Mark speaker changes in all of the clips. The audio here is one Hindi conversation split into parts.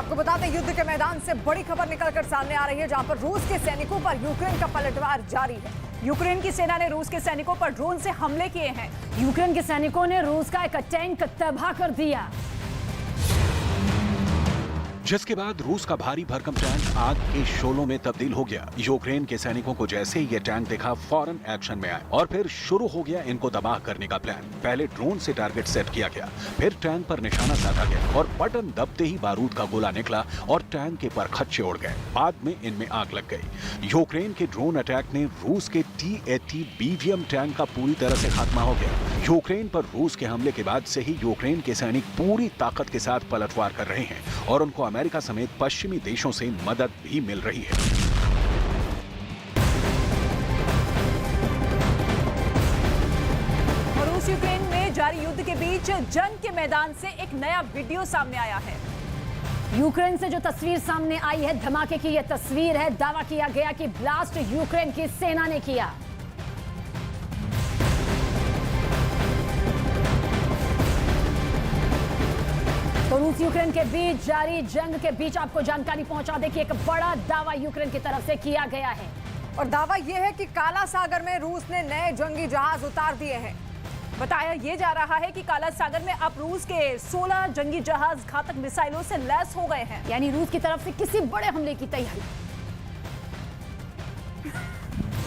Speaker 1: आपको बता दें, युद्ध के मैदान से बड़ी खबर निकलकर सामने आ रही है, जहां पर रूस के सैनिकों पर यूक्रेन का पलटवार जारी है।
Speaker 2: यूक्रेन की सेना ने रूस के सैनिकों पर ड्रोन से हमले किए हैं। यूक्रेन के सैनिकों ने रूस का एक टैंक तबाह कर दिया,
Speaker 3: जिसके बाद रूस का भारी भरकम टैंक आग के शोलों में तब्दील हो गया। यूक्रेन के सैनिकों को जैसे ही ये टैंक दिखा, फौरन एक्शन में आए और फिर शुरू हो गया इनको तबाह करने का प्लान। पहले ड्रोन से टारगेट सेट किया गया, फिर टैंक पर निशाना साधा गया और बटन दबते ही बारूद का गोला निकला और टैंक के परखच्चे उड़ गए। बाद में इनमें आग लग गई। यूक्रेन के ड्रोन अटैक ने रूस के T-80 बीवीएम टैंक का पूरी तरह से खात्मा हो गया। यूक्रेन पर रूस के हमले के बाद से ही यूक्रेन के सैनिक पूरी ताकत के साथ पलटवार कर रहे हैं और उनको अमेरिका समेत पश्चिमी देशों से मदद भी मिल रही है।
Speaker 2: और रूस यूक्रेन में जारी युद्ध के बीच जंग के मैदान से एक नया वीडियो सामने आया है। यूक्रेन से जो तस्वीर सामने आई है, धमाके की यह तस्वीर है। दावा किया गया कि ब्लास्ट यूक्रेन की सेना ने किया। तो रूस यूक्रेन के बीच जारी जंग के बीच आपको जानकारी पहुंचा दे कि एक बड़ा दावा यूक्रेन की तरफ से किया गया है।
Speaker 1: और दावा यह है कि काला सागर में रूस ने नए जंगी जहाज उतार दिए हैं।
Speaker 2: बताया यह जा रहा है कि काला सागर में अब रूस के 16 जंगी जहाज घातक मिसाइलों से लैस हो गए हैं, यानी रूस की तरफ से किसी बड़े हमले की तैयारी।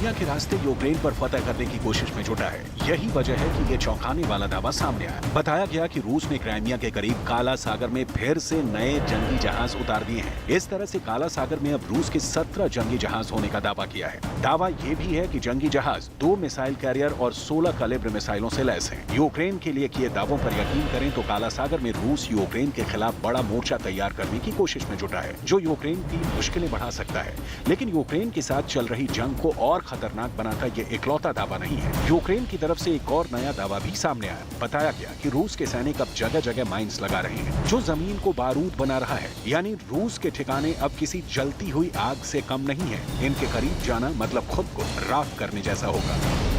Speaker 3: क्राइमिया के रास्ते यूक्रेन पर फतह करने की कोशिश में जुटा है। यही वजह है कि ये चौंकाने वाला दावा सामने आया। बताया गया कि रूस ने क्राइमिया के करीब काला सागर में फिर से नए जंगी जहाज उतार दिए हैं। इस तरह से काला सागर में अब रूस के 17 जंगी जहाज होने का दावा किया है। दावा ये भी है कि जंगी जहाज 2 मिसाइल कैरियर और 16 कैलिबर मिसाइलों से लैस हैं। यूक्रेन के लिए किए दावों पर यकीन करें तो काला सागर में रूस यूक्रेन के खिलाफ बड़ा मोर्चा तैयार करने की कोशिश में जुटा है, जो यूक्रेन की मुश्किलें बढ़ा सकता है। लेकिन यूक्रेन के साथ चल रही जंग को और खतरनाक बनाता ये इकलौता दावा नहीं है। यूक्रेन की तरफ से एक और नया दावा भी सामने आया। बताया गया कि रूस के सैनिक अब जगह जगह माइंस लगा रहे हैं, जो जमीन को बारूद बना रहा है। यानी रूस के ठिकाने अब किसी जलती हुई आग से कम नहीं है। इनके करीब जाना मतलब खुद को राख करने जैसा होगा।